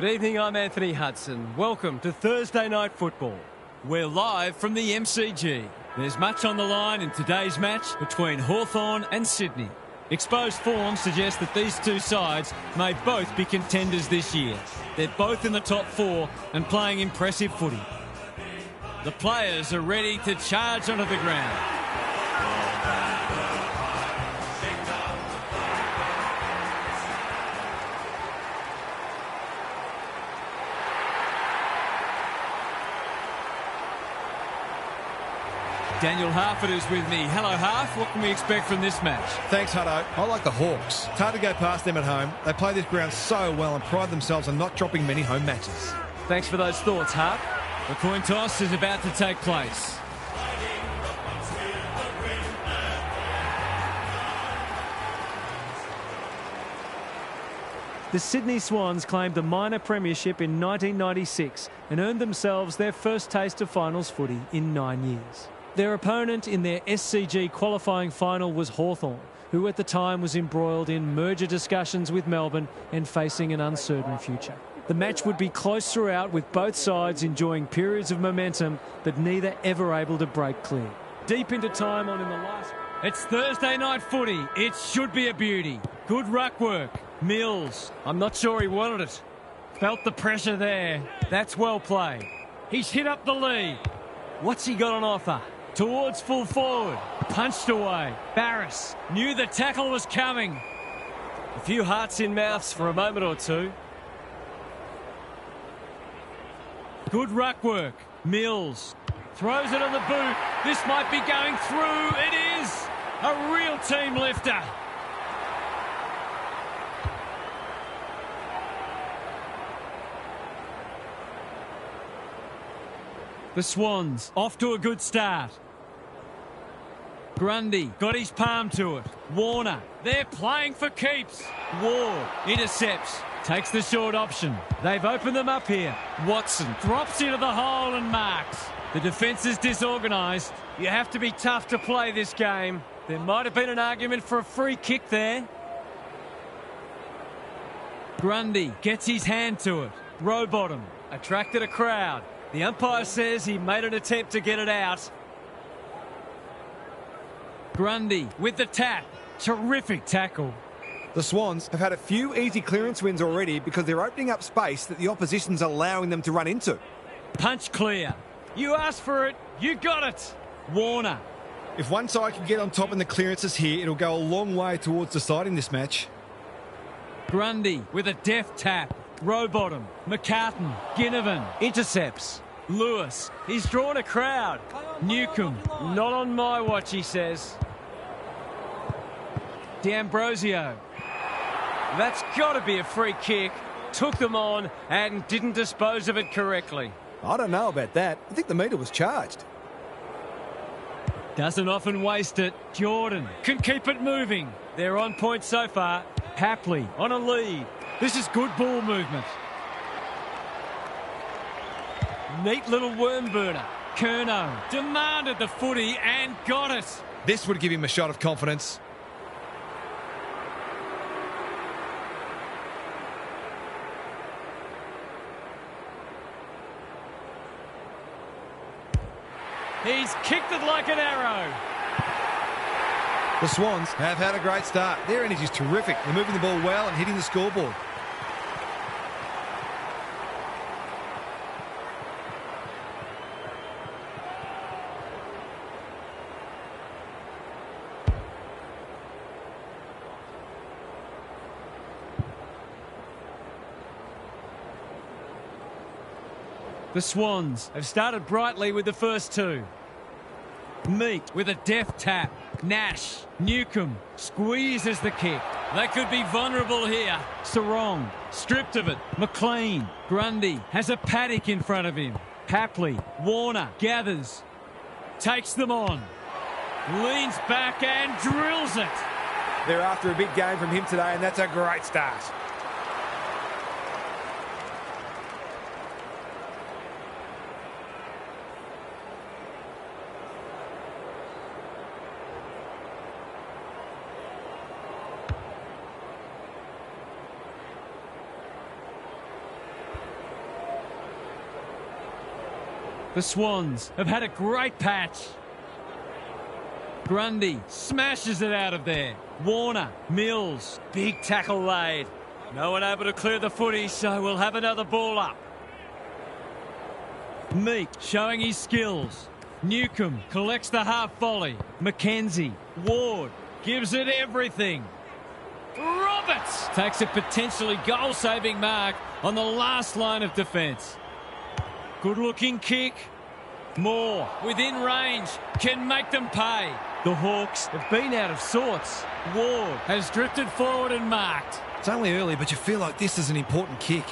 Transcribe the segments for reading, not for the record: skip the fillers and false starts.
Good evening, I'm Anthony Hudson. Welcome to Thursday Night Football. We're live from the MCG. There's much on the line in today's match between Hawthorn and Sydney. Exposed form suggests that these two sides may both be contenders this year. They're both in the top four and playing impressive footy. The players are ready to charge onto the ground. Daniel Harford is with me. Hello, Harf. What can we expect from this match? Thanks, Hutto. I like the Hawks. It's hard to go past them at home. They play this ground so well and pride themselves on not dropping many home matches. Thanks for those thoughts, Harf. The coin toss is about to take place. The Sydney Swans claimed a minor premiership in 1996 and earned themselves their first taste of finals footy in 9 years. Their opponent in their SCG qualifying final was Hawthorn, who at the time was embroiled in merger discussions with Melbourne and facing an uncertain future. The match would be close throughout, with both sides enjoying periods of momentum, but neither ever able to break clear. Deep into time on in the last... It's Thursday night footy. It should be a beauty. Good ruck work. Mills. I'm not sure he wanted it. Felt the pressure there. That's well played. He's hit up the lead. What's he got on offer? Towards full forward. Punched away. Barris knew the tackle was coming. A few hearts in mouths for a moment or two. Good ruck work. Mills throws it on the boot. This might be going through. It is a real team lifter. The Swans off to a good start. Grundy got his palm to it. Warner, they're playing for keeps. Ward intercepts, takes the short option. They've opened them up here. Watson drops into the hole and marks. The defence is disorganised. You have to be tough to play this game. There might have been an argument for a free kick there. Grundy gets his hand to it. Rowbottom attracted a crowd. The umpire says he made an attempt to get it out. Grundy with the tap. Terrific tackle. The Swans have had a few easy clearance wins already because they're opening up space that the opposition's allowing them to run into. Punch clear. You asked for it, you got it. Warner. If one side can get on top in the clearances here, it'll go a long way towards deciding this match. Grundy with a deft tap. Rowbottom, McCartan, Ginnivan, intercepts. Lewis, he's drawn a crowd. Newcombes, not on my watch, he says. D'Ambrosio. That's got to be a free kick. Took them on and didn't dispose of it correctly. I don't know about that. I think the meter was charged. Doesn't often waste it. Jordan can keep it moving. They're on point so far. Hapley on a lead. This is good ball movement. Neat little worm burner. Curnow demanded the footy and got it. This would give him a shot of confidence. He's kicked it like an arrow. The Swans have had a great start. Their energy's terrific. They're moving the ball well and hitting the scoreboard. The Swans have started brightly with the first two. Meat with a deft tap. Nash, Newcombe squeezes the kick. They could be vulnerable here. Sarong stripped of it. McLean, Grundy has a paddock in front of him. Hapley, Warner gathers, takes them on, leans back and drills it. They're after a big game from him today, and that's a great start. The Swans have had a great patch. Grundy smashes it out of there. Warner, Mills, big tackle laid. No one able to clear the footy, so we'll have another ball up. Meek showing his skills. Newcombe collects the half volley. Mackenzie, Ward gives it everything. Roberts takes a potentially goal-saving mark on the last line of defence. Good-looking kick. Moore, within range, can make them pay. The Hawks have been out of sorts. Ward has drifted forward and marked. It's only early, but you feel like this is an important kick.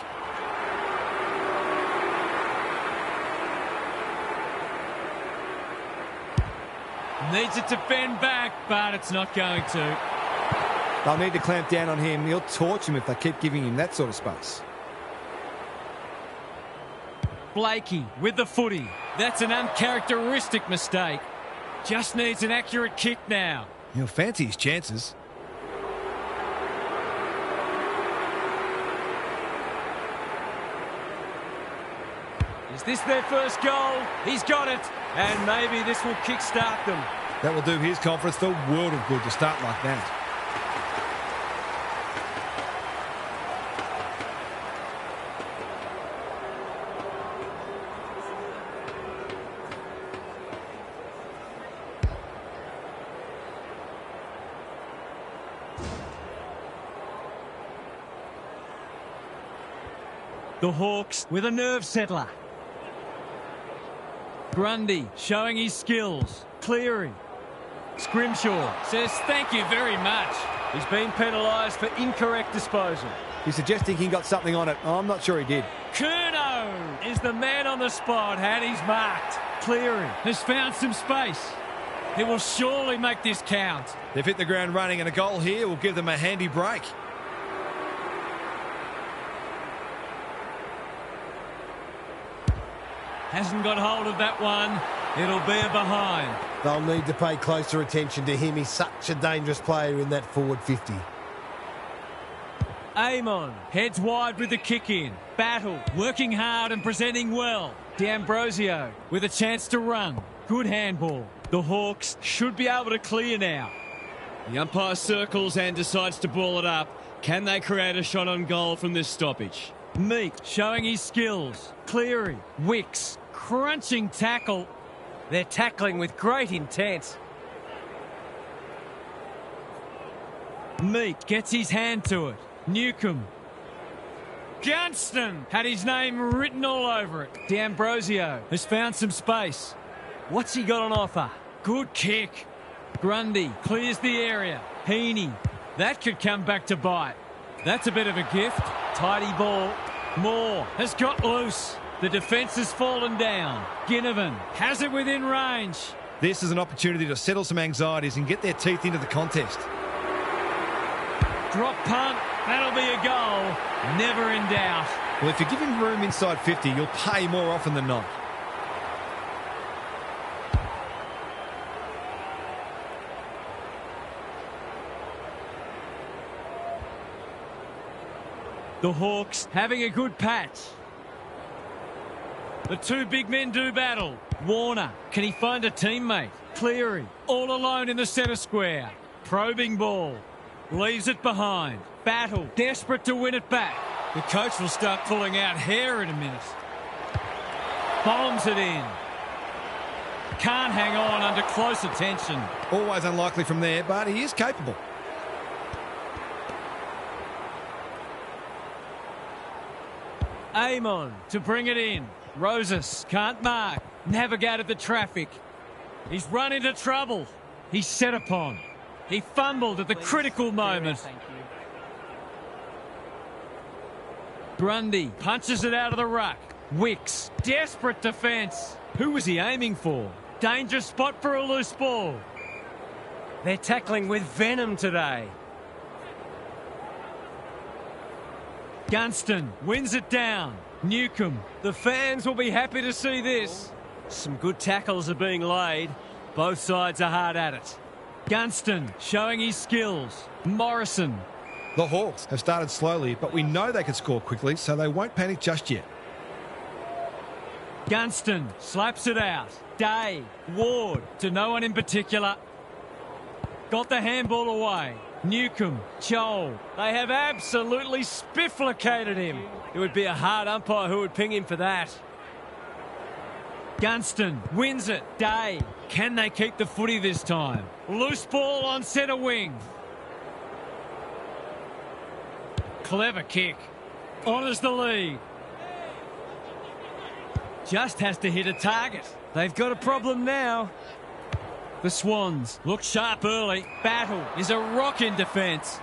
Needs it to bend back, but it's not going to. They'll need to clamp down on him. He'll torch him if they keep giving him that sort of space. Blakey with the footy. That's an uncharacteristic mistake. Just needs an accurate kick now. He'll fancy his chances. Is this their first goal? He's got it. And maybe this will kickstart them. That will do his conference the world of good to start like that. The Hawks with a nerve settler. Grundy showing his skills. Cleary. Scrimshaw says thank you very much. He's been penalised for incorrect disposal. He's suggesting he got something on it. I'm not sure he did. Curnow is the man on the spot, and he's marked. Cleary has found some space. He will surely make this count. They've hit the ground running, and a goal here will give them a handy break. Hasn't got hold of that one. It'll be a behind. They'll need to pay closer attention to him. He's such a dangerous player in that forward 50. Amon heads wide with the kick in. Battle, working hard and presenting well. D'Ambrosio with a chance to run. Good handball. The Hawks should be able to clear now. The umpire circles and decides to ball it up. Can they create a shot on goal from this stoppage? Meek showing his skills. Cleary, Wicks, crunching tackle. They're tackling with great intent. Meek gets his hand to it. Newcombe. Gunston had his name written all over it. D'Ambrosio has found some space. What's he got on offer? Good kick. Grundy clears the area. Heaney. That could come back to bite. That's a bit of a gift. Tidy ball. Moore has got loose. The defence has fallen down. Ginnivan has it within range. This is an opportunity to settle some anxieties and get their teeth into the contest. Drop punt. That'll be a goal. Never in doubt. Well, if you give him room inside 50, you'll pay more often than not. The Hawks having a good patch. The two big men do battle. Warner, can he find a teammate? Cleary, all alone in the centre square. Probing ball. Leaves it behind. Battle, desperate to win it back. The coach will start pulling out hair in a minute. Bombs it in. Can't hang on under close attention. Always unlikely from there, but he is capable. Amon to bring it in. Rosas can't mark. Navigated the traffic. He's run into trouble. He's set upon. He fumbled at the critical moment. Grundy punches it out of the ruck. Wicks, desperate defence. Who was he aiming for? Danger spot for a loose ball. They're tackling with venom today. Gunston wins it down. Newcombe. The fans will be happy to see this. Some good tackles are being laid. Both sides are hard at it. Gunston showing his skills. Morrison. The Hawks have started slowly, but we know they can score quickly, so they won't panic just yet. Gunston slaps it out. Day, Ward, to no one in particular. Got the handball away. Newcombe, Joel. They have absolutely spifflicated him. It would be a hard umpire who would ping him for that. Gunston wins it. Day. Can they keep the footy this time? Loose ball on centre wing. Clever kick. Honours the lead. Just has to hit a target. They've got a problem now. The Swans look sharp early. Battle is a rock in defence.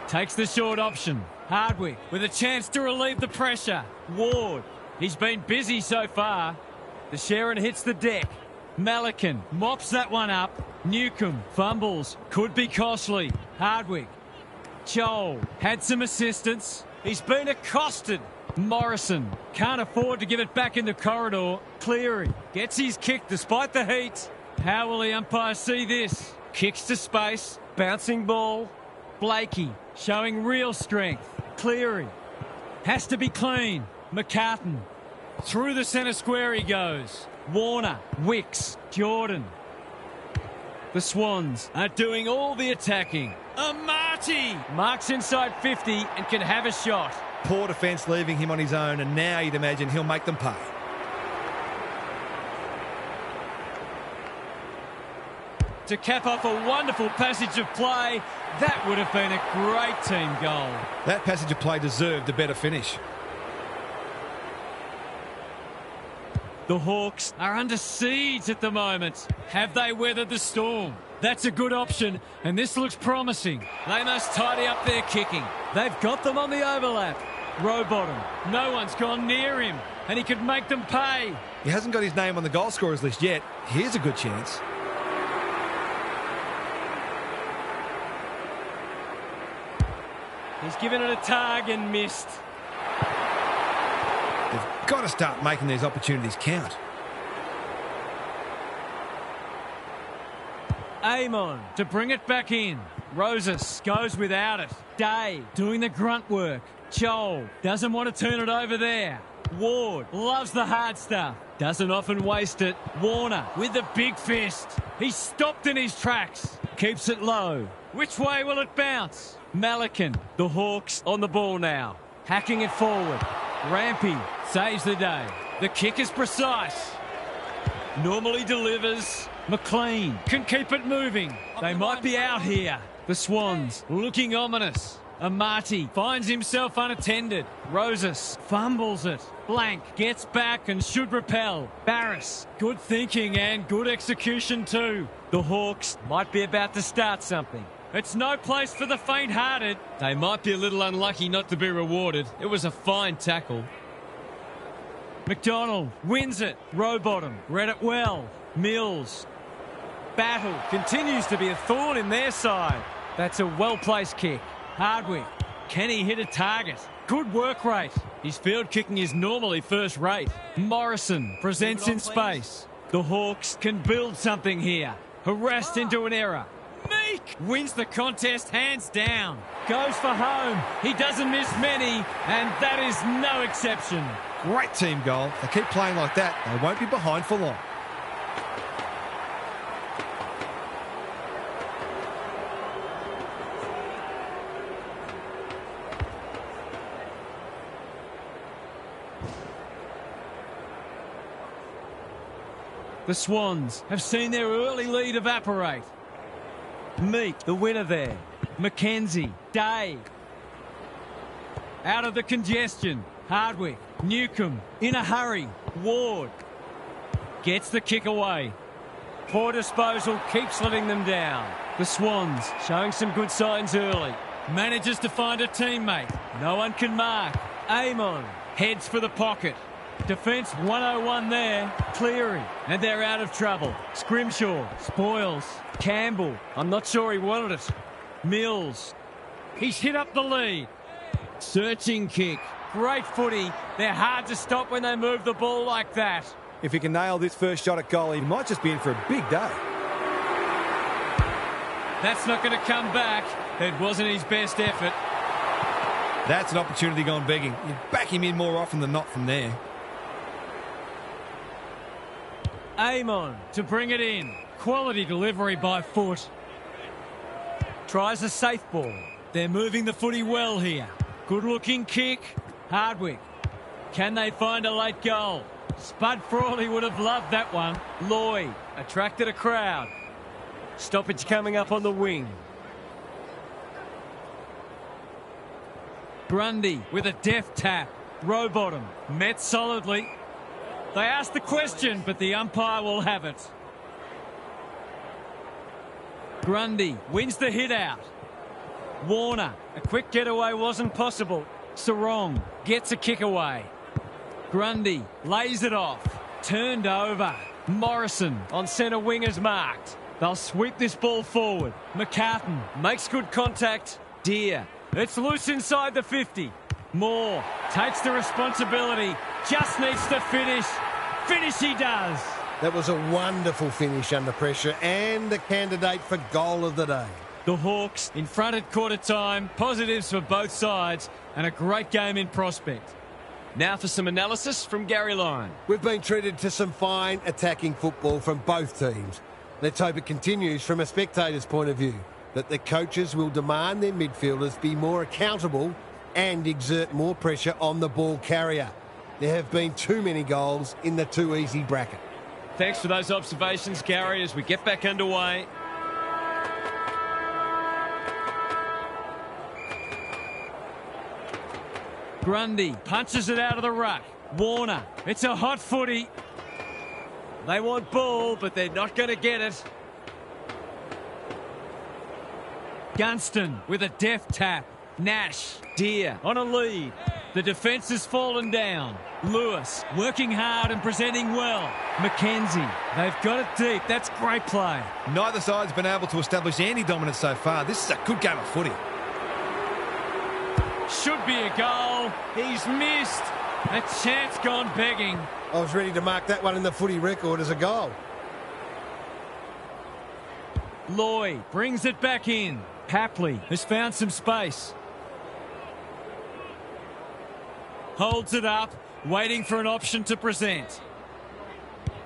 Takes the short option. Hardwick with a chance to relieve the pressure. Ward. He's been busy so far. The Sharon hits the deck. Malikan mops that one up. Newcombe fumbles. Could be costly. Hardwick. Joel had some assistance. He's been accosted. Morrison can't afford to give it back in the corridor. Cleary gets his kick despite the heat. How will the umpire see this? Kicks to space. Bouncing ball. Blakey showing real strength. Cleary has to be clean. McCartan. Through the centre square he goes. Warner, Wicks, Jordan. The Swans are doing all the attacking. Amati marks inside 50 and can have a shot. Poor defence leaving him on his own, and now you'd imagine he'll make them pay. To cap off a wonderful passage of play, that would have been a great team goal. That passage of play deserved a better finish. The Hawks are under siege at the moment. Have they weathered the storm? That's a good option, and this looks promising. They must tidy up their kicking. They've got them on the overlap. Rowbottom. No one's gone near him, and he could make them pay. He hasn't got his name on the goal scorers list yet. Here's a good chance. He's given it a tug and missed. They've got to start making these opportunities count. Amon to bring it back in. Rosas goes without it. Day doing the grunt work. Joel doesn't want to turn it over there. Ward loves the hard stuff. Doesn't often waste it. Warner with the big fist. He's stopped in his tracks. Keeps it low. Which way will it bounce? Malikan. The Hawks on the ball now. Hacking it forward. Rampy saves the day. The kick is precise. Normally delivers. McLean can keep it moving. They might be out here. The Swans looking ominous. Amati finds himself unattended. Rosas fumbles it. Blank gets back and should repel. Barris, good thinking and good execution too. The Hawks might be about to start something. It's no place for the faint-hearted. They might be a little unlucky not to be rewarded. It was a fine tackle. McDonald wins it. Rowbottom read it well. Mills. Battle continues to be a thorn in their side. That's a well-placed kick. Hardwick. Can he hit a target? Good work rate. His field kicking is normally first rate. Morrison presents in space. The Hawks can build something here. Harassed into an error. Meek wins the contest hands down. Goes for home. He doesn't miss many, and that is no exception. Great team goal. They keep playing like that, they won't be behind for long. The Swans have seen their early lead evaporate. Meek, the winner there. Mackenzie, Day. Out of the congestion. Hardwick, Newcombe, in a hurry. Ward gets the kick away. Poor disposal keeps letting them down. The Swans showing some good signs early. Manages to find a teammate. No one can mark. Amon heads for the pocket. Defence 101 there. Cleary. And they're out of trouble. Scrimshaw. Spoils. Campbell. I'm not sure he wanted it. Mills. He's hit up the lead. Searching kick. Great footy. They're hard to stop when they move the ball like that. If he can nail this first shot at goal, he might just be in for a big day. That's not going to come back. It wasn't his best effort. That's an opportunity gone begging. You back him in more often than not from there. Aim on to bring it in. Quality delivery by foot. Tries a safe ball. They're moving the footy well here. Good looking kick. Hardwick. Can they find a late goal? Spud Frawley would have loved that one. Lloyd attracted a crowd. Stoppage coming up on the wing. Grundy with a deft tap. Rowbottom met solidly. They asked the question, but the umpire will have it. Grundy wins the hit out. Warner, a quick getaway wasn't possible. Sarong gets a kick away. Grundy lays it off. Turned over. Morrison on centre wing is marked. They'll sweep this ball forward. McCartan makes good contact. Deer. It's loose inside the 50. Moore takes the responsibility. Just needs to finish. Finish he does. That was a wonderful finish under pressure and the candidate for goal of the day. The Hawks in front at quarter time. Positives for both sides and a great game in prospect. Now for some analysis from Gary Lyon. We've been treated to some fine attacking football from both teams. Let's hope it continues from a spectator's point of view, that the coaches will demand their midfielders be more accountable and exert more pressure on the ball carrier. There have been too many goals in the too easy bracket. Thanks for those observations, Gary, as we get back underway. Grundy punches it out of the ruck. Warner, it's a hot footy. They want ball, but they're not going to get it. Gunston with a deft tap. Nash, Deer on a lead. The defence has fallen down. Lewis working hard and presenting well. McKenzie, they've got it deep. That's great play. Neither side's been able to establish any dominance so far. This is a good game of footy. Should be a goal. He's missed. A chance gone begging. I was ready to mark that one in the footy record as a goal. Lloyd brings it back in. Papley has found some space. Holds it up, waiting for an option to present.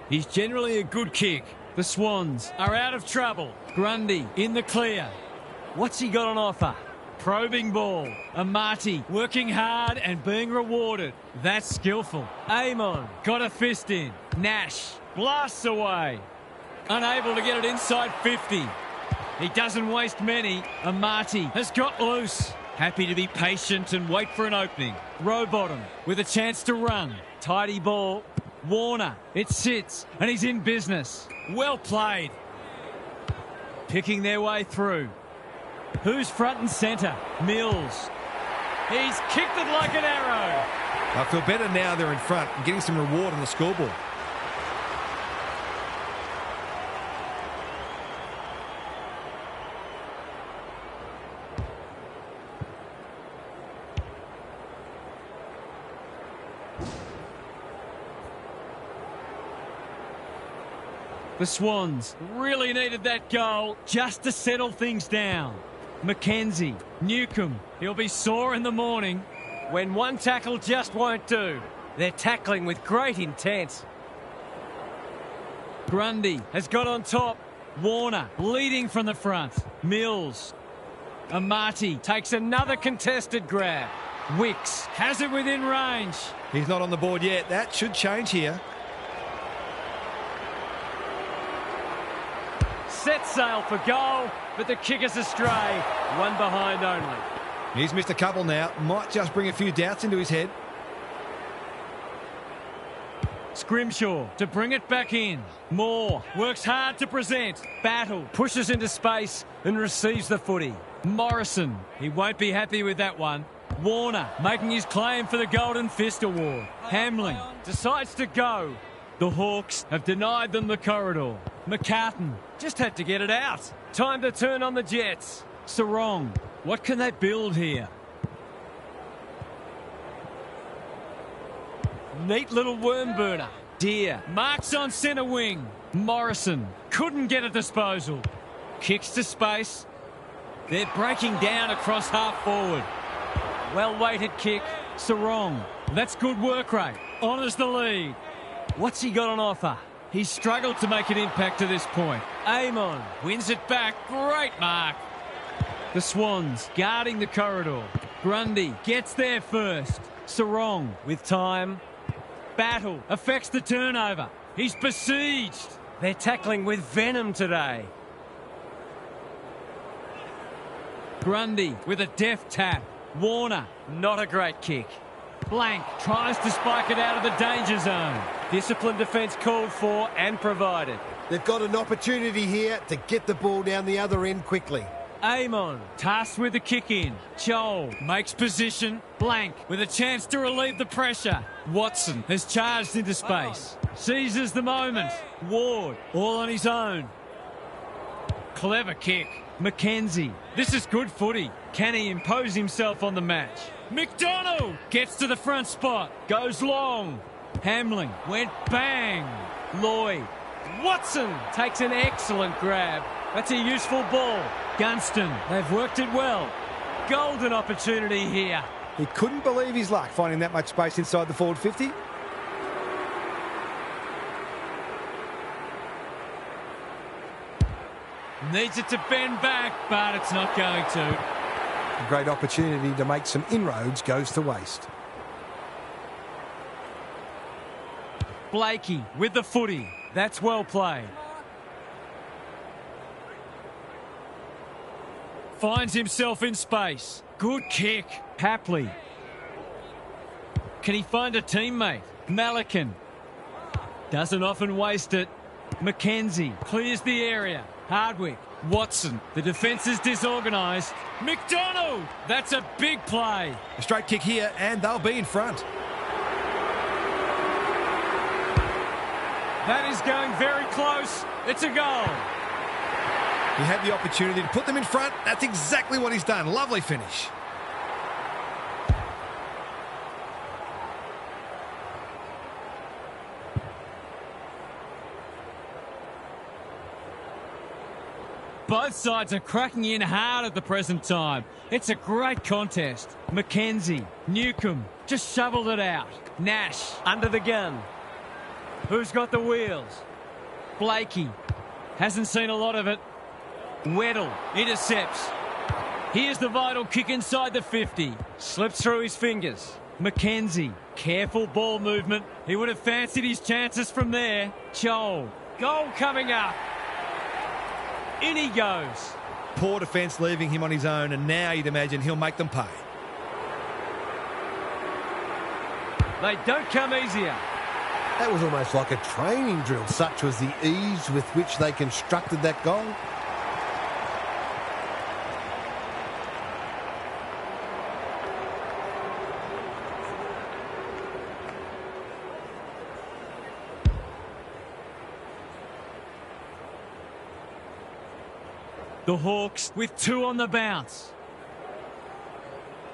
He's generally a good kick. The Swans are out of trouble. Grundy in the clear. What's he got on offer? Probing ball. Amati working hard and being rewarded. That's skillful. Amon got a fist in. Nash blasts away. Unable to get it inside 50. He doesn't waste many. Amati has got loose. Happy to be patient and wait for an opening. Rowbottom with a chance to run. Tidy ball. Warner. It sits and he's in business. Well played. Picking their way through. Who's front and centre? Mills. He's kicked it like an arrow. I feel better now they're in front and getting some reward on the scoreboard. The Swans really needed that goal just to settle things down. McKenzie, Newcombe, he'll be sore in the morning when one tackle just won't do. They're tackling with great intent. Grundy has got on top. Warner leading from the front. Mills. Amati takes another contested grab. Wicks has it within range. He's not on the board yet. That should change here. Set sail for goal, but the kick is astray. One behind only. He's missed a couple now. Might just bring a few doubts into his head. Scrimshaw to bring it back in. Moore works hard to present. Battle pushes into space and receives the footy. Morrison, he won't be happy with that one. Warner making his claim for the Golden Fist Award. Hamling decides to go. The Hawks have denied them the corridor. McCartan just had to get it out. Time to turn on the Jets. Sarong, what can they build here? Neat little worm burner. Deer marks on centre wing. Morrison couldn't get a disposal. Kicks to space. They're breaking down across half forward. Well-weighted kick. Sarong, that's good work rate. Honours the lead. What's he got on offer? He's struggled to make an impact to this point. Amon. Wins it back. Great mark. The Swans guarding the corridor. Grundy gets there first. Sarong with time. Battle affects the turnover. He's besieged. They're tackling with venom today. Grundy with a deft tap. Warner, not a great kick. Blank tries to spike it out of the danger zone. Disciplined defence called for and provided. They've got an opportunity here to get the ball down the other end quickly. Amon. Tasked with the kick in. Joel makes position. Blank with a chance to relieve the pressure. Watson has charged into space. Seizes the moment. Ward all on his own. Clever kick. Mackenzie. This is good footy. Can he impose himself on the match? McDonald gets to the front spot. Goes long. Hamling went bang. Lloyd. Watson takes an excellent grab. That's a useful ball. Gunston. They've worked it well. Golden opportunity here. He couldn't believe his luck finding that much space inside the forward 50. Needs it to bend back, but it's not going to. A great opportunity to make some inroads goes to waste. Blakey with the footy. That's well played. Finds himself in space. Good kick. Hapley. Can he find a teammate? Malikan. Doesn't often waste it. Mackenzie clears the area. Hardwick. Watson. The defence is disorganised. McDonald. That's a big play. A straight kick here and they'll be in front. That is going very close. It's a goal. He had the opportunity to put them in front. That's exactly what he's done. Lovely finish. Both sides are cracking in hard at the present time. It's a great contest. Mackenzie, Newcombe, just shoveled it out. Nash, Under the gun. who's got the wheels? Blakey, hasn't seen a lot of it. Weddle, intercepts. Here's the vital kick inside the 50. Slips through his fingers. Mackenzie, careful ball movement. He would have fancied his chances from there. Joel, goal coming up. In he goes. Poor defence leaving him on his own, and now you'd imagine he'll make them pay. They don't come easier. That was almost like a training drill, such was the ease with which they constructed that goal. The Hawks with 2 on the bounce.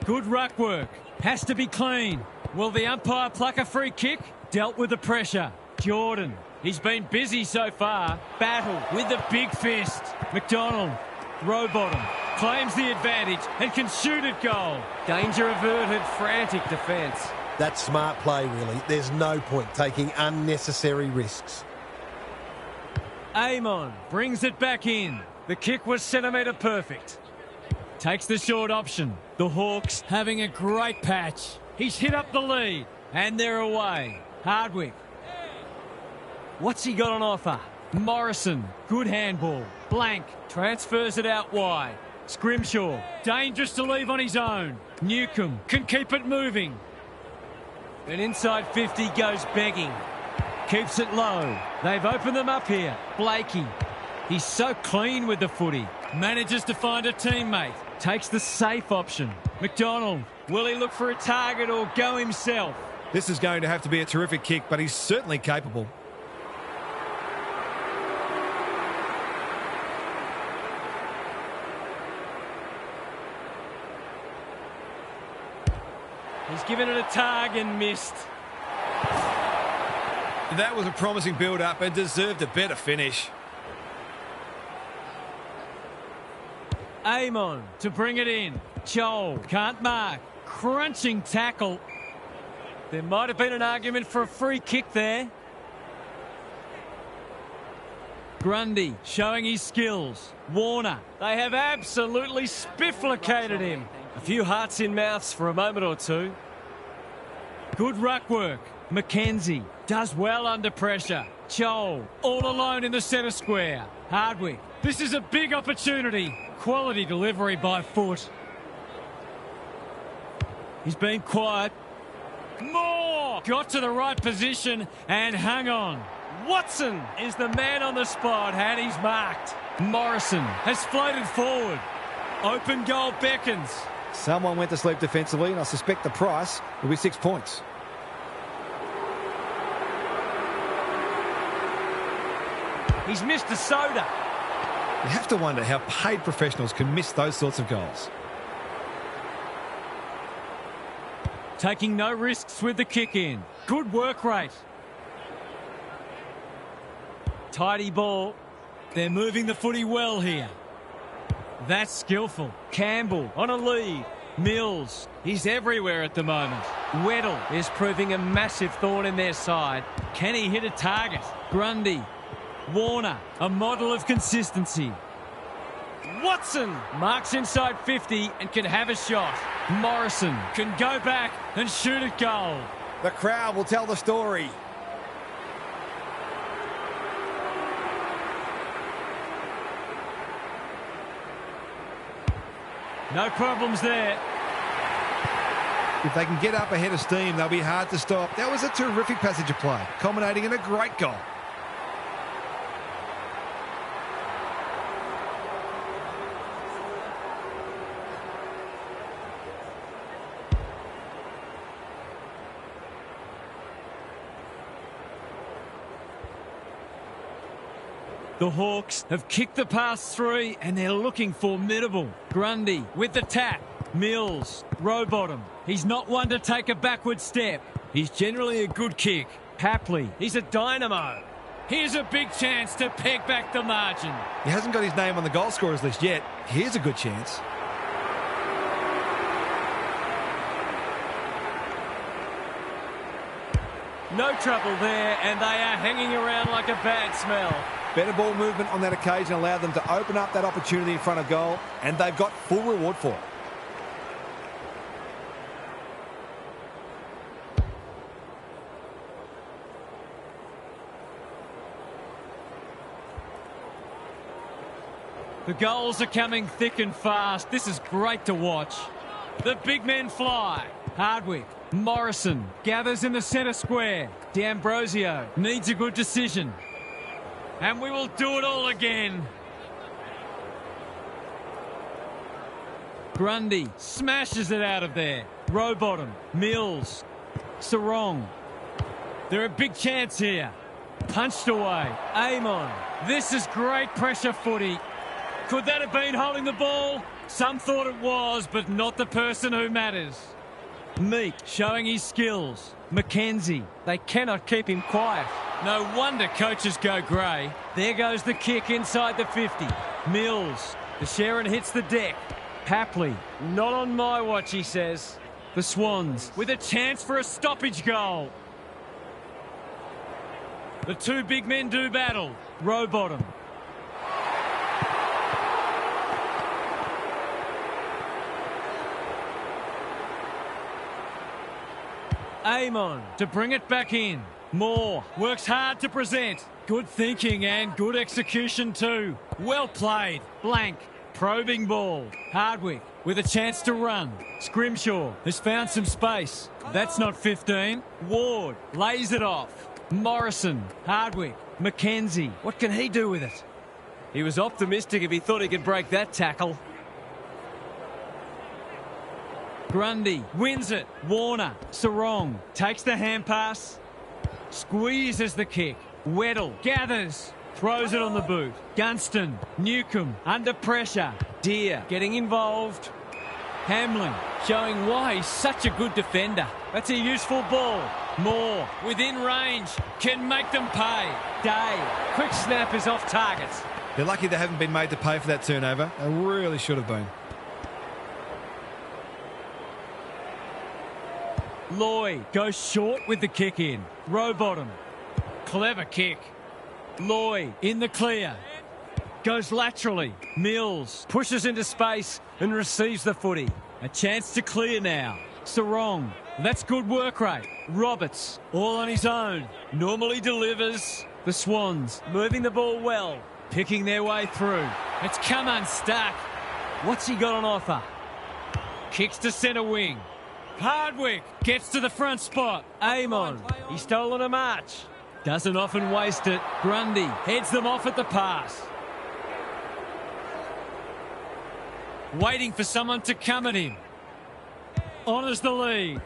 Good ruck work. Has to be clean. Will the umpire pluck a free kick? Dealt with the pressure. Jordan. He's been busy so far. Battle with the big fist. McDonald. Rowbottom. Claims the advantage and can shoot at goal. Danger averted. Frantic defence. That's smart play, really. There's no point taking unnecessary risks. Amon brings it back in. The kick was centimetre perfect. Takes the short option. The Hawks having a great patch. He's hit up the lead. And they're away. Hardwick. What's he got on offer? Morrison. Good handball. Blank. Transfers it out wide. Scrimshaw. Dangerous to leave on his own. Newcombe can keep it moving. And inside 50 goes begging. Keeps it low. They've opened them up here. Blakey. He's so clean with the footy. Manages to find a teammate. Takes the safe option. McDonald. Will he look for a target or go himself? This is going to have to be a terrific kick, but he's certainly capable. He's given it a tug and missed. That was a promising build-up and deserved a better finish. Amon to bring it in. Joel can't mark. Crunching tackle. There might have been an argument for a free kick there. Grundy showing his skills. Warner. They have absolutely spifflicated him. A few hearts in mouths for a moment or two. Good ruck work. Mackenzie does well under pressure. Joel all alone in the centre square. Hardwick. This is a big opportunity. Quality delivery by foot. He's been quiet. Moore got to the right position and hung on. Watson is the man on the spot and he's marked. Morrison has floated forward. Open goal beckons. Someone went to sleep defensively, and I suspect the price will be 6 points. He's missed a soda. You have to wonder how paid professionals can miss those sorts of goals. Taking no risks with the kick in. Good work rate. Tidy ball. They're moving the footy well here. That's skillful. Campbell on a lead. Mills, he's everywhere at the moment. Weddle is proving a massive thorn in their side. Can he hit a target? Grundy. Warner, a model of consistency. Watson marks inside 50 and can have a shot. Morrison can go back and shoot at goal. The crowd will tell the story. No problems there. If they can get up ahead of steam, they'll be hard to stop. That was a terrific passage of play, culminating in a great goal. The Hawks have kicked the past three and they're looking formidable. Grundy with the tap. Mills, Rowbottom. He's not one to take a backward step. He's generally a good kick. Hapley, he's a dynamo. Here's a big chance to peg back the margin. He hasn't got his name on the goal scorers list yet. Here's a good chance. No trouble there, and they are hanging around like a bad smell. Better ball movement on that occasion allowed them to open up that opportunity in front of goal, and they've got full reward for it. The goals are coming thick and fast. This is great to watch. The big men fly. Hardwick. Morrison gathers in the centre square. D'Ambrosio needs a good decision. And we will do it all again. Grundy smashes it out of there. Rowbottom. Mills. Sarong. They're a big chance here. Punched away. Amon. This is great pressure footy. Could that have been holding the ball? Some thought it was, but not the person who matters. Meek showing his skills. Mackenzie. They cannot keep him quiet. No wonder coaches go grey. There goes the kick inside the 50. Mills. The Sharon hits the deck. Hapley. Not on my watch, he says. The Swans with a chance for a stoppage goal. The two big men do battle. Rowbottom. Amon to bring it back in. Moore works hard to present. Good thinking and good execution too. Well played. Blank. Probing ball. Hardwick with a chance to run. Scrimshaw has found some space. That's not 15. Ward lays it off. Morrison. Hardwick. Mackenzie. What can he do with it? He was optimistic if he thought he could break that tackle. Grundy wins it. Warner. Sarong takes the hand pass. Squeezes the kick. Weddle gathers. Throws it on the boot. Gunston. Newcombe under pressure. Deere getting involved. Hamlin showing why he's such a good defender. That's a useful ball. Moore within range. Can make them pay. Day. Quick snap is off target. They're lucky they haven't been made to pay for that turnover. They really should have been. Lloyd goes short with the kick in. Rowbottom. Clever kick. Loy in the clear. Goes laterally. Mills pushes into space and receives the footy. A chance to clear now. Sarong. That's good work rate. Roberts, all on his own. Normally delivers. The Swans moving the ball well. Picking their way through. It's come unstuck. What's he got on offer? Kicks to centre wing. Hardwick gets to the front spot. Amon, he's stolen a march. Doesn't often waste it. Grundy heads them off at the pass. Waiting for someone to come at him. Honours the lead.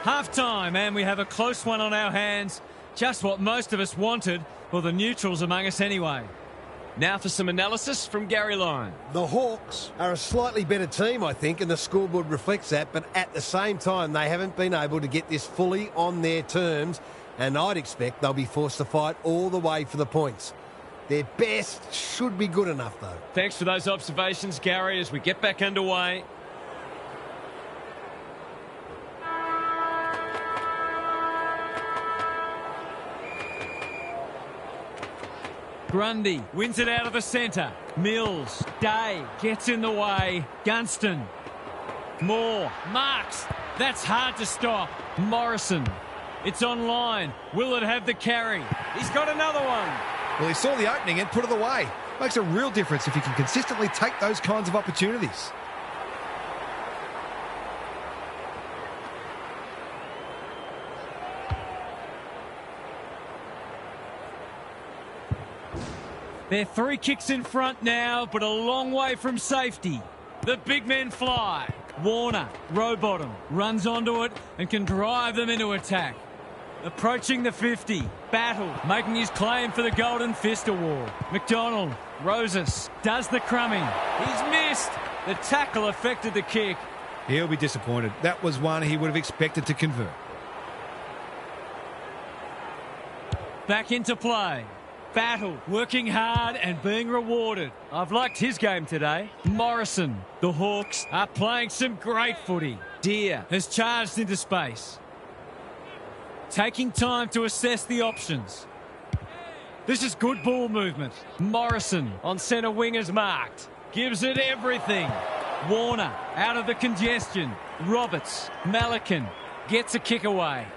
Half-time, and we have a close one on our hands. Just what most of us wanted, or the neutrals among us anyway. Now for some analysis from Gary Lyon. The Hawks are a slightly better team, I think, and the scoreboard reflects that, but at the same time, they haven't been able to get this fully on their terms, and I'd expect they'll be forced to fight all the way for the points. Their best should be good enough, though. Thanks for those observations, Gary, as we get back underway. Grundy wins it out of the centre. Mills, Day gets in the way. Gunston, Moore, marks. That's hard to stop. Morrison, it's online. Will it have the carry? He's got another one. Well, he saw the opening and put it away. Makes a real difference if you can consistently take those kinds of opportunities. They're 3 kicks in front now, but a long way from safety. The big men fly. Warner, row bottom, runs onto it and can drive them into attack. Approaching the 50. Battle, making his claim for the Golden Fist Award. McDonald, Roses, does the crumbing. He's missed. The tackle affected the kick. He'll be disappointed. That was one he would have expected to convert. Back into play. Battle, working hard and being rewarded. I've liked his game today. Morrison, the Hawks are playing some great footy. Deere has charged into space. Taking time to assess the options. This is good ball movement. Morrison on centre wing is marked. Gives it everything. Warner out of the congestion. Roberts, Malacan gets a kick away.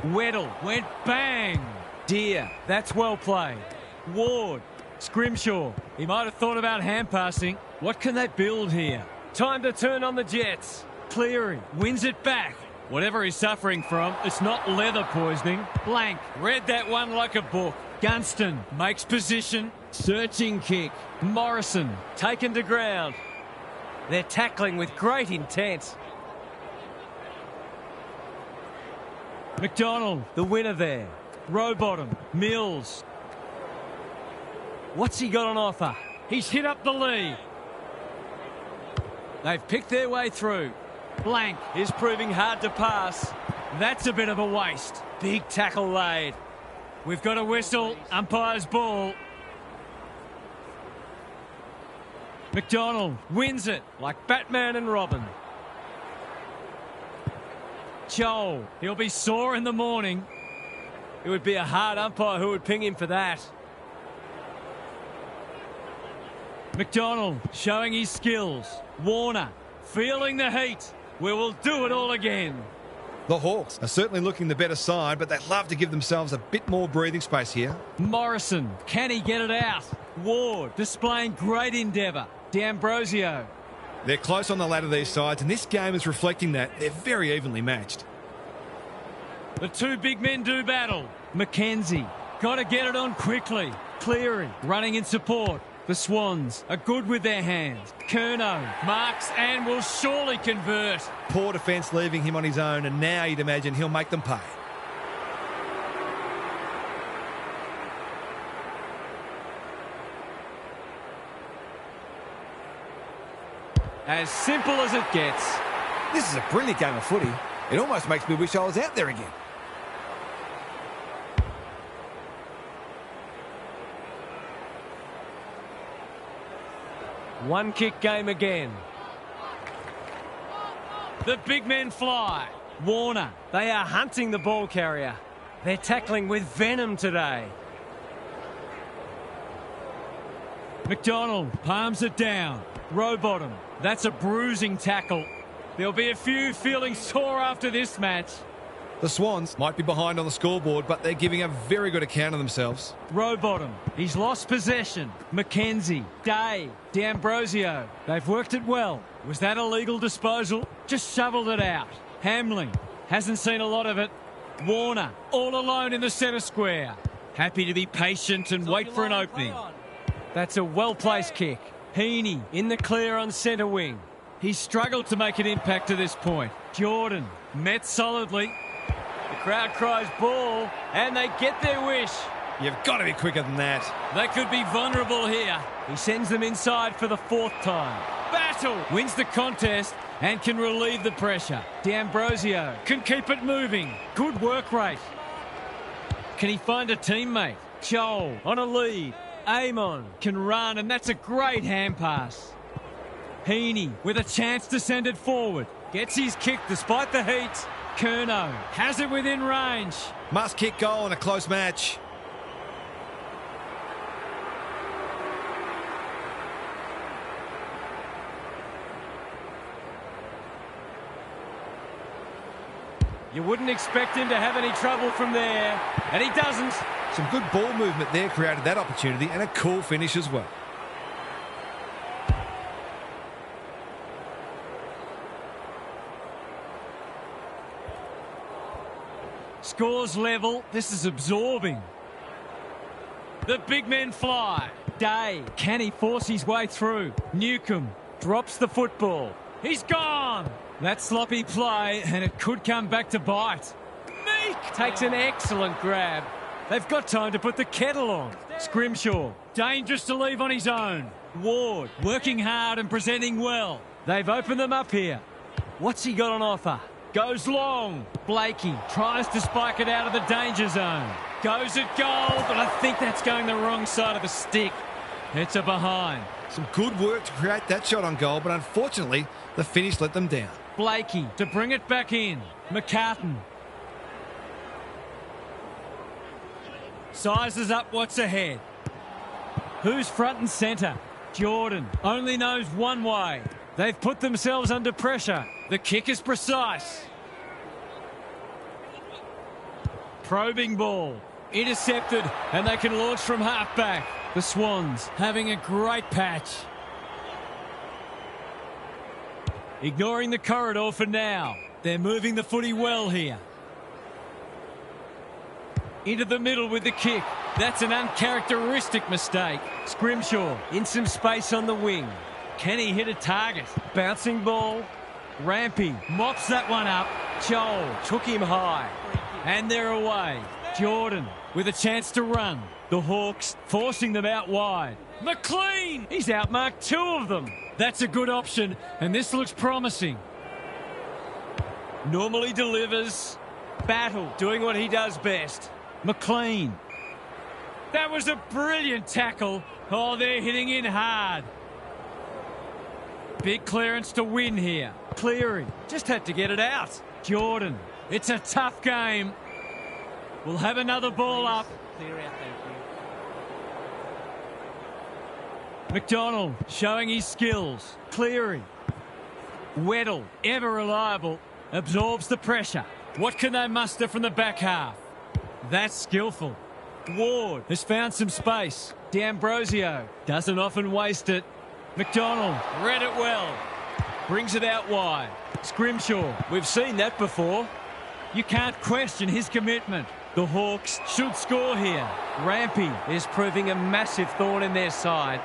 Weddle went bang. Deere, that's well played. Ward, Scrimshaw, he might have thought about hand passing. What can they build here? Time to turn on the Jets. Cleary wins it back. Whatever he's suffering from, it's not leather poisoning. Blank read that one like a book. Gunston makes position. Searching kick. Morrison taken to ground. They're tackling with great intent. McDonald, the winner there. Rowbottom, Mills. What's he got on offer? He's hit up the lead. They've picked their way through. Blank is proving hard to pass. That's a bit of a waste. Big tackle laid. We've got a whistle. Umpire's ball. McDonald wins it like Batman and Robin. Joel, he'll be sore in the morning. It would be a hard umpire who would ping him for that. McDonald showing his skills. Warner feeling the heat. We will do it all again. The Hawks are certainly looking the better side, but they'd love to give themselves a bit more breathing space here. Morrison, can he get it out? Ward displaying great endeavour. D'Ambrosio. They're close on the ladder, these sides, and this game is reflecting that. They're very evenly matched. The 2 big men do battle. McKenzie, got to get it on quickly. Cleary running in support. The Swans are good with their hands. Curnow marks and will surely convert. Poor defence leaving him on his own, and now you'd imagine he'll make them pay. As simple as it gets. This is a brilliant game of footy. It almost makes me wish I was out there again. One kick game again. The big men fly. Warner. They are hunting the ball carrier. They're tackling with venom today. McDonald palms it down. Rowbottom. That's a bruising tackle. There'll be a few feeling sore after this match. The Swans might be behind on the scoreboard, but they're giving a very good account of themselves. Rowbottom. He's lost possession. McKenzie. Day. D'Ambrosio. They've worked it well. Was that a legal disposal? Just shoveled it out. Hamling. Hasn't seen a lot of it. Warner. All alone in the centre square. Happy to be patient and wait for an opening. That's a well-placed kick. Heaney in the clear on centre wing. He's struggled to make an impact to this point. Jordan. Met solidly. The crowd cries ball, and they get their wish. You've got to be quicker than that. They could be vulnerable here. He sends them inside for the 4th time. Battle wins the contest and can relieve the pressure. D'Ambrosio can keep it moving. Good work rate. Can he find a teammate? Joel on a lead. Amon Can run, and that's a great hand pass. Heaney with a chance to send it forward. Gets his kick despite the heat. Curnow has it within range. Must kick goal in a close match. You wouldn't expect him to have any trouble from there, and he doesn't. Some good ball movement there created that opportunity, and a cool finish as well. Scores level. This is absorbing. The big men fly. Day. Can he force his way through? Newcombe drops the football. He's gone. That sloppy play, and it could come back to bite. Meek takes an excellent grab. They've got time to put the kettle on. Scrimshaw, dangerous to leave on his own. Ward, working hard and presenting well. They've opened them up here. What's he got on offer? Goes long. Blakey tries to spike it out of the danger zone. Goes at goal, but I think that's going the wrong side of the stick. It's a behind. Some good work to create that shot on goal, but unfortunately, the finish let them down. Blakey to bring it back in. McCartan. Sizes up what's ahead. Who's front and centre? Jordan only knows one way. They've put themselves under pressure. The kick is precise. Probing ball. Intercepted, and they can launch from half-back. The Swans having a great patch. Ignoring the corridor for now. They're moving the footy well here. Into the middle with the kick. That's an uncharacteristic mistake. Scrimshaw in some space on the wing. Can he hit a target? Bouncing ball. Rampy mops that one up. Joel took him high. And they're away. Jordan with a chance to run. The Hawks forcing them out wide. McLean! He's outmarked 2 of them. That's a good option, and this looks promising. Normally delivers. Battle doing what he does best. McLean. That was a brilliant tackle. Oh, they're hitting in hard. Big clearance to win here. Cleary just had to get it out. Jordan. It's a tough game. We'll have another ball up. Clear out, thank you. McDonald showing his skills. Cleary. Weddle, ever reliable, absorbs the pressure. What can they muster from the back half? That's skillful. Ward has found some space. D'Ambrosio doesn't often waste it. McDonald read it well. Brings it out wide. Scrimshaw, we've seen that before. You can't question his commitment. The Hawks should score here. Rampy Is proving a massive thorn in their side.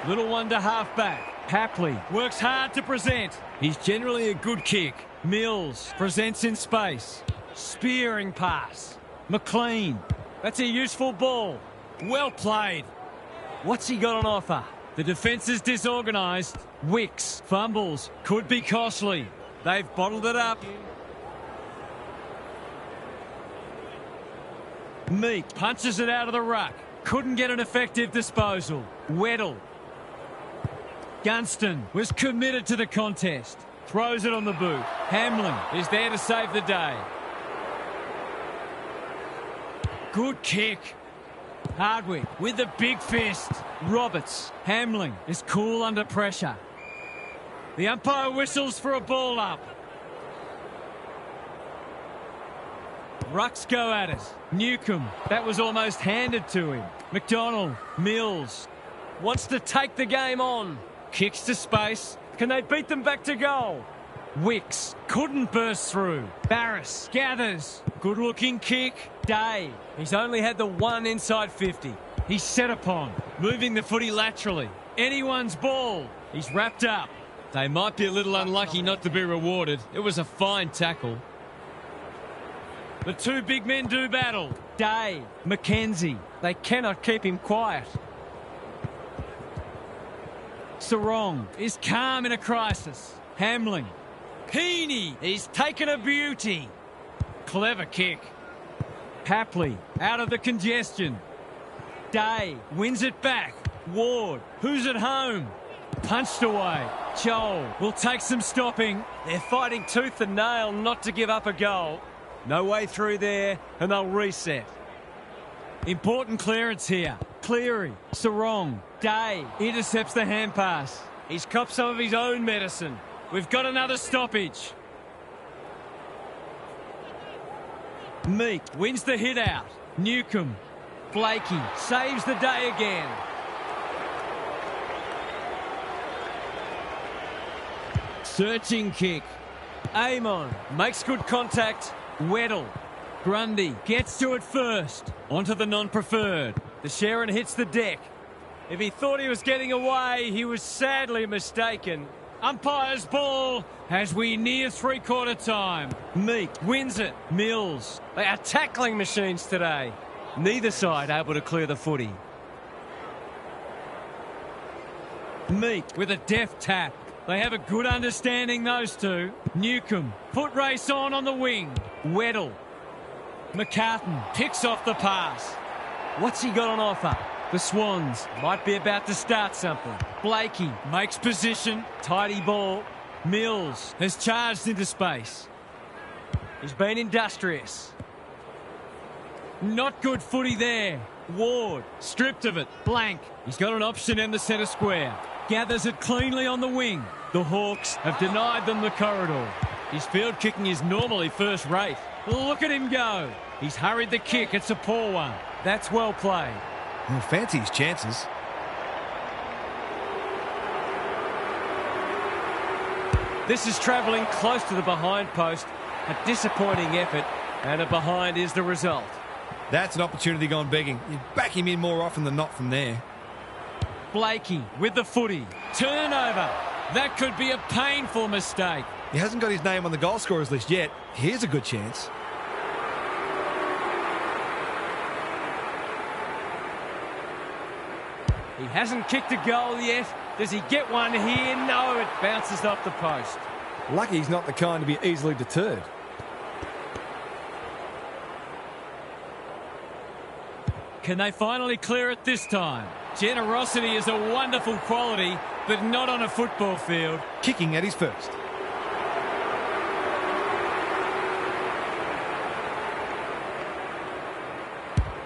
little one to half-back. Hapley works hard to present. He's generally a good kick. Mills presents in space. Spearing pass. McLean. That's a useful ball. Well played. What's he got on offer? The defence is disorganised. Wicks fumbles. Could be costly. They've bottled it up. Meek punches it out of the ruck. Couldn't get an effective disposal. Weddle. Gunston was committed to the contest. throws it on the boot. Hamlin is there to save the day. Good kick. Hardwick with the big fist. Roberts. Hamlin is cool under pressure. The umpire whistles for a ball up. Rucks go at it. Newcombe, that was almost handed to him. McDonald, Mills, wants to take the game on. Kicks to space. Can they beat them back to goal? Wicks couldn't burst through. Barris gathers. Good looking kick. Day. He's only had the one inside 50. He's set upon. Moving the footy laterally. Anyone's ball. He's wrapped up. They might be a little unlucky not to be rewarded. It was a fine tackle. The two big men do battle. Day. McKenzie. They cannot keep him quiet. Sarong is calm in a crisis. Hamlin. Heaney. He's taken a beauty. Clever kick. Hapley out of the congestion. Day wins it back. Ward. Who's at home? Punched away. Joel will take some stopping. They're fighting tooth and nail not to give up a goal. No way through there, and they'll reset. Important clearance here. Cleary, Sarong, Day intercepts the hand pass. He's copped some of his own medicine. We've got another stoppage. Meek wins the hit out. Newcombe, Blakey saves the day again. Searching kick. Amon makes good contact. Weddle. Grundy gets to it first. Onto the non-preferred. The Sharon hits the deck. If he thought he was getting away, he was sadly mistaken. Umpire's ball as we near three-quarter time. Meek wins it. Mills. They are tackling machines today. Neither side able to clear the footy. Meek with a deft tap. They have a good understanding, those two. Newcombe, foot race on the wing. Weddle. McCartan picks off the pass. What's he got on offer? The Swans might be about to start something. Blakey makes position. Tidy ball. Mills has charged into space. He's been industrious. Not good footy there. Ward stripped of it. Blank. He's got an option in the centre square. Gathers it cleanly on the wing. The Hawks have denied them the corridor. His field kicking is normally first rate. Look at him go. He's hurried the kick. It's a poor one. That's well played. Well, fancy his chances. This is travelling close to the behind post. A disappointing effort, and a behind is the result. That's an opportunity gone begging. You back him in more often than not from there. Blakey with the footy. Turnover. That could be a painful mistake. He hasn't got his name on the goal scorers list yet. Here's a good chance. He hasn't kicked a goal yet. Does he get one here? No, it bounces off the post. Lucky he's not the kind to be easily deterred. Can they finally clear it this time? Generosity is a wonderful quality, but not on a football field. Kicking at his first.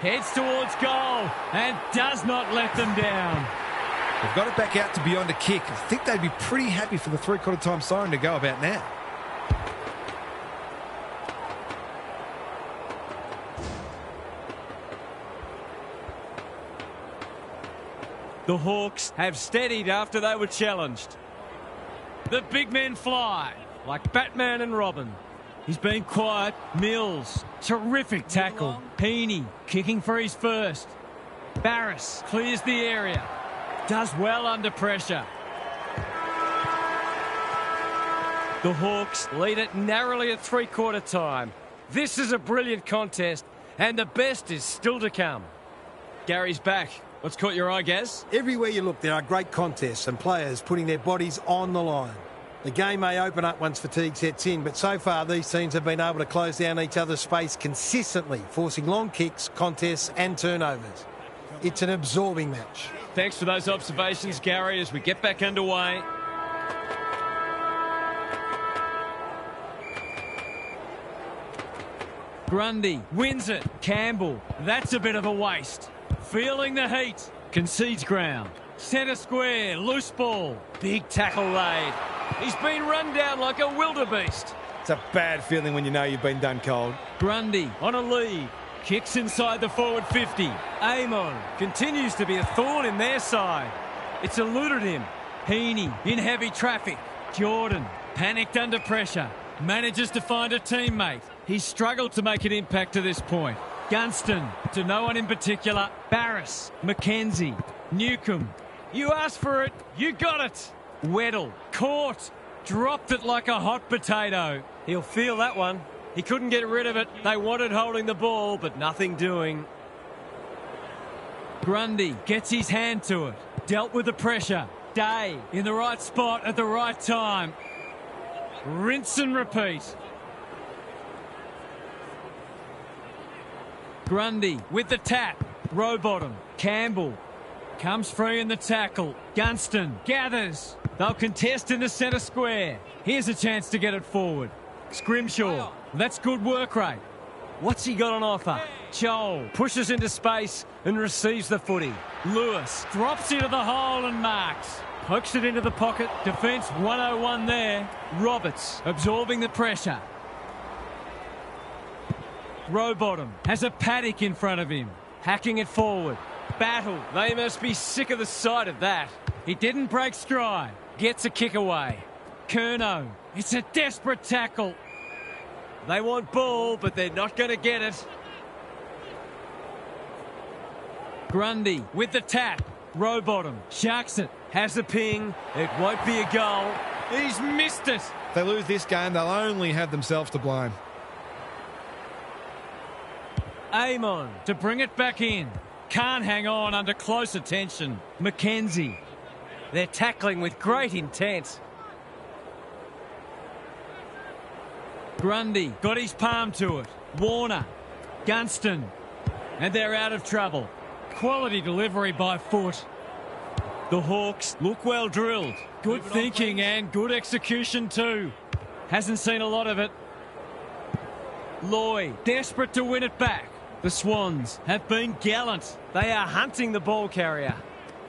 Heads towards goal and does not let them down. They've got it back out to beyond a kick. I think they'd be pretty happy for the three-quarter time siren to go about now. The Hawks have steadied after they were challenged. The big men fly like Batman and Robin. He's been quiet. Mills, terrific tackle. Heaney kicking for his first. Barris clears the area. Does well under pressure. The Hawks lead it narrowly at three-quarter time. This is a brilliant contest, and the best is still to come. Gary's back. What's caught your eye, Gaz? Everywhere you look, there are great contests and players putting their bodies on the line. The game may open up once fatigue sets in, but so far these teams have been able to close down each other's space consistently, forcing long kicks, contests and turnovers. It's an absorbing match. Thanks for those observations, Gary, as we get back underway. Grundy wins it. Campbell, that's a bit of a waste. Feeling the heat. Concedes ground. Centre square, loose ball. Big tackle laid. He's been run down like a wildebeest. It's a bad feeling when you know you've been done cold. Grundy on a lead. Kicks inside the forward 50. Amon continues to be a thorn in their side. It's eluded him. Heaney in heavy traffic. Jordan panicked under pressure. Manages to find a teammate. He's struggled to make an impact to this point. Gunston to no one in particular. Barris, McKenzie, Newcombe. You asked for it, you got it. Weddle caught. Dropped it like a hot potato. He'll feel that one. He couldn't get rid of it. They wanted holding the ball, but nothing doing. Grundy gets his hand to it. Dealt with the pressure. Day in the right spot at the right time. Rinse and repeat. Grundy with the tap. Rowbottom. Campbell comes free in the tackle. Gunston gathers. They'll contest in the centre square. Here's a chance to get it forward. Scrimshaw. That's good work rate. What's he got on offer? Joel Pushes into space and receives the footy. Lewis drops into the hole and marks. Pokes it into the pocket. Defence 101 there. Roberts absorbing the pressure. Rowbottom has a paddock in front of him. Hacking it forward. Battle. They must be sick of the sight of that. He didn't break stride. Gets a kick away. Curnow. It's a desperate tackle. They want ball, but they're not going to get it. Grundy with the tap. Rowbottom sharks it. Has a ping. It won't be a goal. He's missed it. If they lose this game, they'll only have themselves to blame. Amon to bring it back in. Can't hang on under close attention. McKenzie. They're tackling with great intent. Grundy got his palm to it. Warner. Gunston. And they're out of trouble. Quality delivery by foot. The Hawks look well drilled. Good thinking and good execution too. Hasn't seen a lot of it. Lloyd desperate to win it back. The Swans have been gallant. They are hunting the ball carrier.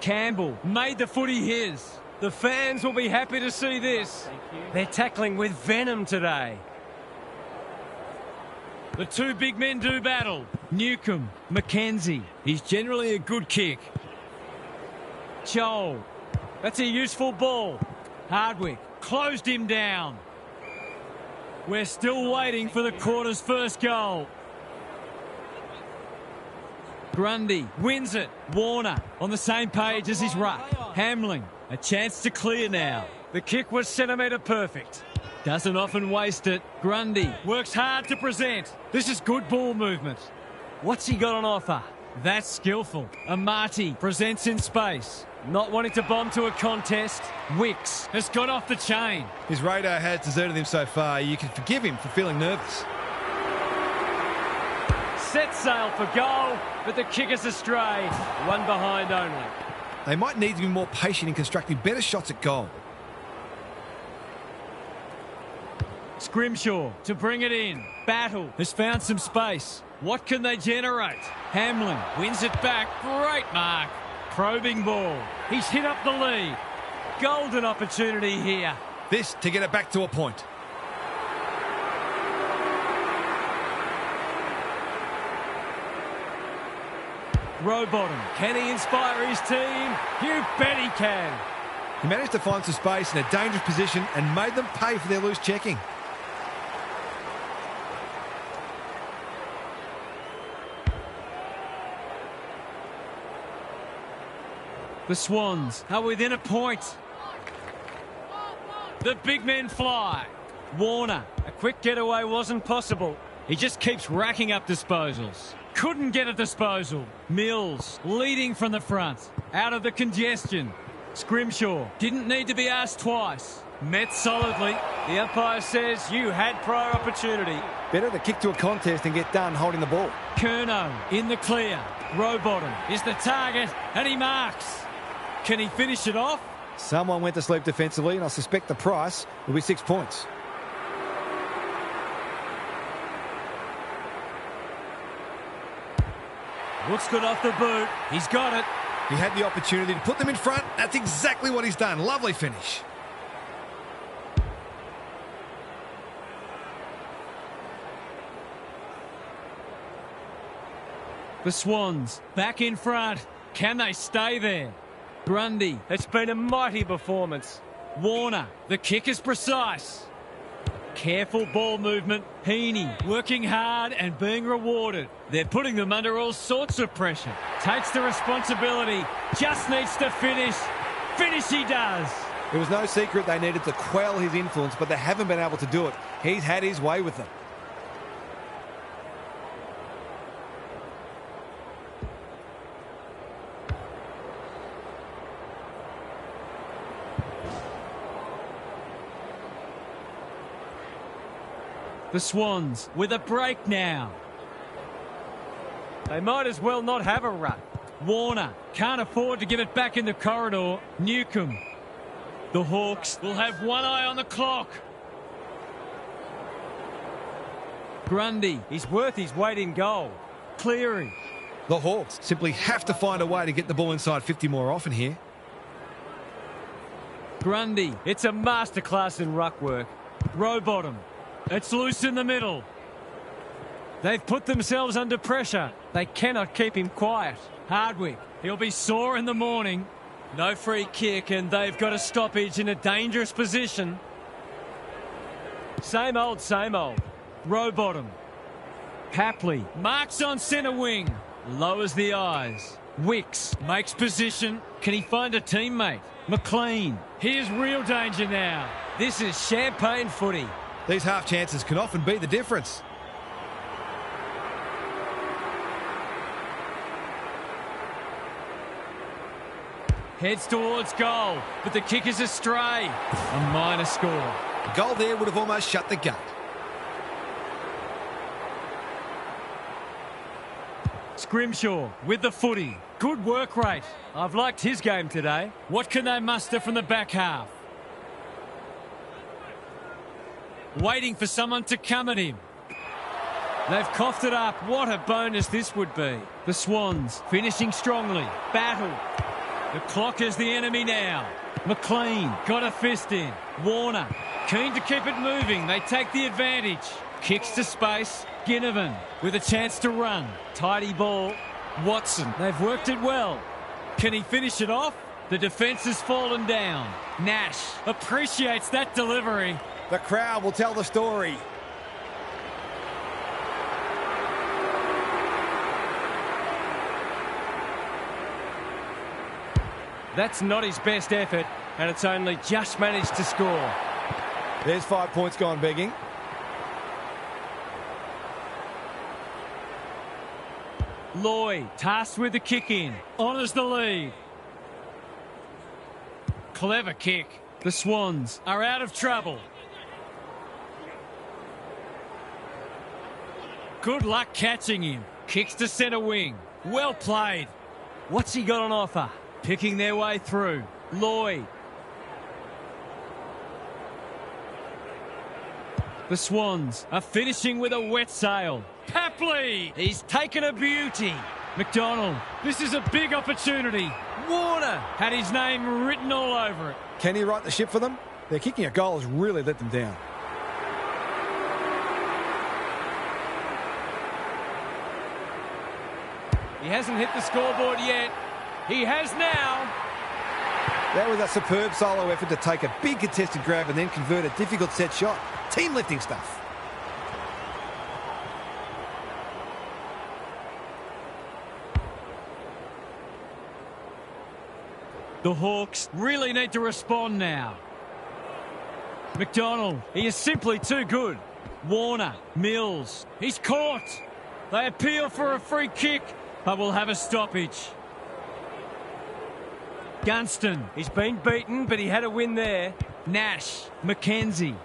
Campbell made the footy his. The fans will be happy to see this. They're tackling with venom today. The two big men do battle. Newcombe, McKenzie. He's generally a good kick. Joel. That's a useful ball. Hardwick closed him down. We're still waiting for the quarter's first goal. Grundy wins it. Warner on the same page as his ruck. Hamling, a chance to clear now. The kick was centimetre perfect. Doesn't often waste it. Grundy works hard to present. This is good ball movement. What's he got on offer? That's skillful. Amati presents in space. Not wanting to bomb to a contest. Wicks has got off the chain. His radar has deserted him so far. You can forgive him for feeling nervous. Set sail for goal, but the kick is astray. One behind only. They might need to be more patient in constructing better shots at goal. Scrimshaw to bring it in. Battle has found some space. What can they generate? Hamlin wins it back. Great mark. Probing ball. He's hit up the lead. Golden opportunity here. This to get it back to a point. Rowbottom. Can he inspire his team? You bet he can. He managed to find some space in a dangerous position and made them pay for their loose checking. The Swans are within a point. The big men fly. Warner. A quick getaway wasn't possible. He just keeps racking up disposals. Couldn't get a disposal. Mills leading from the front. Out of the congestion. Scrimshaw didn't need to be asked twice. Met solidly. The umpire says you had prior opportunity. Better to kick to a contest and get done holding the ball. Curnow in the clear. Rowbottom is the target and he marks. Can he finish it off? Someone went to sleep defensively, and I suspect the price will be 6 points. Looks good off the boot. He's got it. He had the opportunity to put them in front. That's exactly what he's done. Lovely finish. The Swans back in front. Can they stay there? Grundy. It's been a mighty performance. Warner. The kick is precise. Careful ball movement. Heaney working hard and being rewarded. They're putting them under all sorts of pressure. Takes the responsibility. Just needs to finish. Finish he does. It was no secret they needed to quell his influence, but they haven't been able to do it. He's had his way with them. The Swans with a break now. They might as well not have a run. Warner can't afford to give it back in the corridor. Newcombe. The Hawks will have one eye on the clock. Grundy. He's worth his weight in gold. Cleary. The Hawks simply have to find a way to get the ball inside 50 more often here. Grundy. It's a masterclass in ruck work. Rowbottom. It's loose in the middle. They've put themselves under pressure. They cannot keep him quiet. Hardwick. He'll be sore in the morning. No free kick and they've got a stoppage in a dangerous position. Same old, same old. Rowbottom. Hapley. Marks on centre wing. Lowers the eyes. Wicks makes position. Can he find a teammate? McLean. Here's real danger now. This is champagne footy. These half chances can often be the difference. Heads towards goal, but the kick is astray. A minor score. A goal there would have almost shut the gate. Scrimshaw with the footy. Good work rate. I've liked his game today. What can they muster from the back half? Waiting for someone to come at him. They've coughed it up. What a bonus this would be. The Swans finishing strongly. Battle. The clock is the enemy now. McLean got a fist in. Warner keen to keep it moving. They take the advantage. Kicks to space. Ginnivan with a chance to run. Tidy ball. Watson. They've worked it well. Can he finish it off? The defence has fallen down. Nash appreciates that delivery. The crowd will tell the story. That's not his best effort, and it's only just managed to score. There's 5 points gone begging. Lloyd tasked with the kick in. Honours the lead. Clever kick. The Swans are out of trouble. Good luck catching him. Kicks to centre wing. Well played. What's he got on offer? Picking their way through. Lloyd. The Swans are finishing with a wet sail. Papley! He's taken a beauty. McDonald. This is a big opportunity. Warner had his name written all over it. Can he right the ship for them? Their kicking a goal has really let them down. He hasn't hit the scoreboard yet. He has now. That was a superb solo effort to take a big contested grab and then convert a difficult set shot. Team lifting stuff. The Hawks really need to respond now. McDonald, he is simply too good. Warner, Mills, he's caught. They appeal for a free kick, but will have a stoppage. Gunston, He's been beaten, but he had a win there. Nash, McKenzie.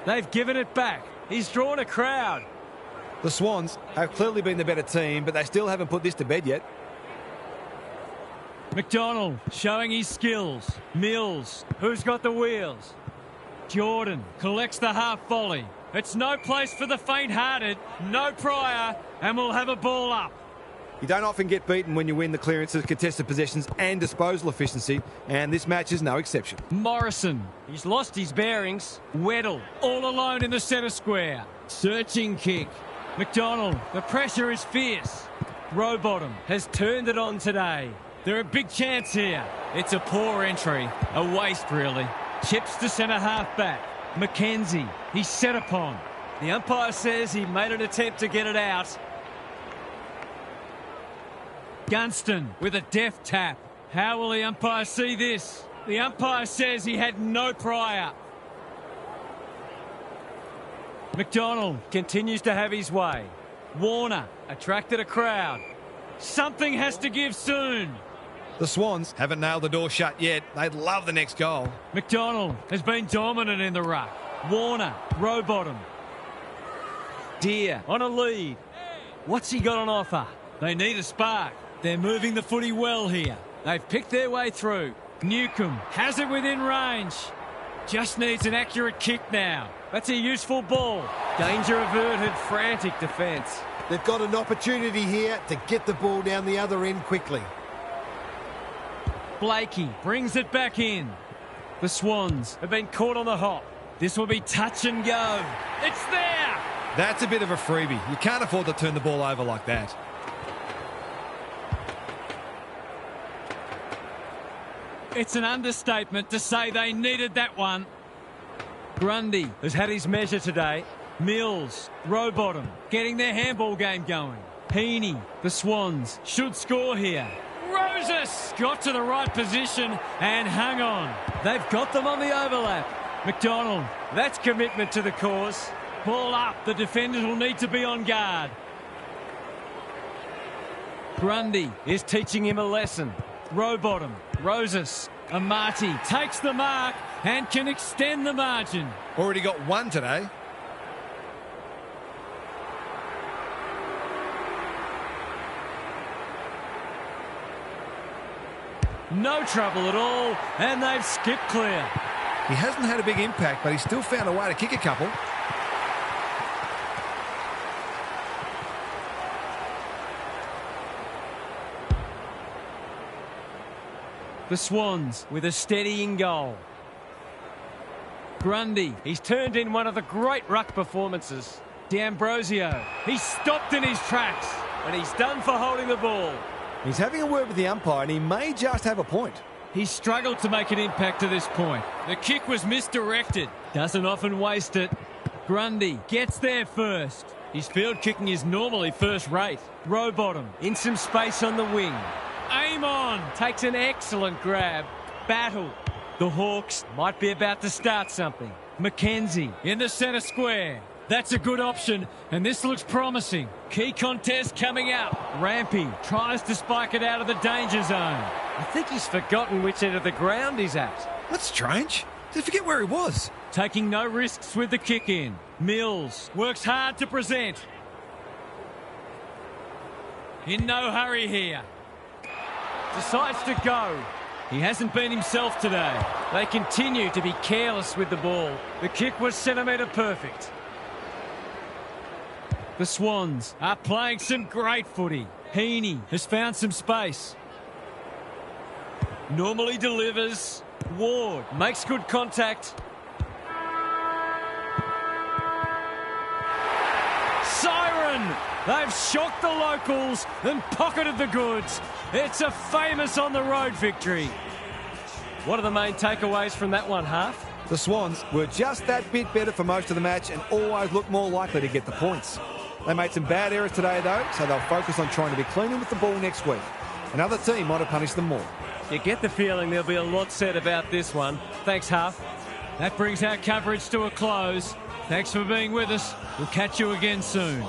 They've given it back. He's drawn a crowd. The Swans have clearly been the better team, but they still haven't put this to bed yet. McDonald showing his skills. Mills, who's got the wheels? Jordan collects the half volley. It's no place for the faint-hearted. No Pryor, and we'll have a ball up. You don't often get beaten when you win the clearances, contested possessions and disposal efficiency, and this match is no exception. Morrison, he's lost his bearings. Weddle, all alone in the centre square. Searching kick. McDonald, the pressure is fierce. Rowbottom has turned it on today. They're a big chance here. It's a poor entry. A waste, really. Chips to centre half back. Mackenzie, he's set upon. The umpire says he made an attempt to get it out. Gunston with a deft tap. How will the umpire see this? The umpire says he had no prior. McDonald continues to have his way. Warner attracted a crowd. Something has to give soon. The Swans haven't nailed the door shut yet. They'd love the next goal. McDonald has been dominant in the ruck. Warner, Rowbottom. Deer on a lead. What's he got on offer? They need a spark. They're moving the footy well here. They've picked their way through. Newcombe has it within range. Just needs an accurate kick now. That's a useful ball. Danger averted, frantic defence. They've got an opportunity here to get the ball down the other end quickly. Blakey brings it back in. The Swans have been caught on the hop. This will be touch and go. It's there! That's a bit of a freebie. You can't afford to turn the ball over like that. It's an understatement to say they needed that one. Grundy has had his measure today. Mills, Rowbottom, getting their handball game going. Heaney, the Swans, should score here. Roses got to the right position and hung on. They've got them on the overlap. McDonald, that's commitment to the cause. Ball up, the defenders will need to be on guard. Grundy is teaching him a lesson. Rowbottom, Roses, Amati takes the mark and can extend the margin. Already got one today. No trouble at all, and they've skipped clear. He hasn't had a big impact, but he's still found a way to kick a couple. The Swans with a steadying goal. Grundy, he's turned in one of the great ruck performances. D'Ambrosio, he's stopped in his tracks, and he's done for holding the ball. He's having a word with the umpire, and he may just have a point. He struggled to make an impact to this point. The kick was misdirected. Doesn't often waste it. Grundy gets there first. His field kicking is normally first rate. Rowbottom in some space on the wing. Aim on. Takes an excellent grab. Battle. The Hawks might be about to start something. Mackenzie in the centre square. That's a good option, and this looks promising. Key contest coming up. Rampy tries to spike it out of the danger zone. I think he's forgotten which end of the ground he's at. That's strange. Did he forget where he was? Taking no risks with the kick in. Mills works hard to present. In no hurry here. Decides to go. He hasn't been himself today. They continue to be careless with the ball. The kick was centimetre perfect. The Swans are playing some great footy. Heaney has found some space. Normally delivers. Ward makes good contact. Siren! They've shocked the locals and pocketed the goods. It's a famous on-the-road victory. What are the main takeaways from that one, Half? The Swans were just that bit better for most of the match and always looked more likely to get the points. They made some bad errors today, though, so they'll focus on trying to be cleaner with the ball next week. Another team might have punished them more. You get the feeling there'll be a lot said about this one. Thanks, Half. That brings our coverage to a close. Thanks for being with us. We'll catch you again soon.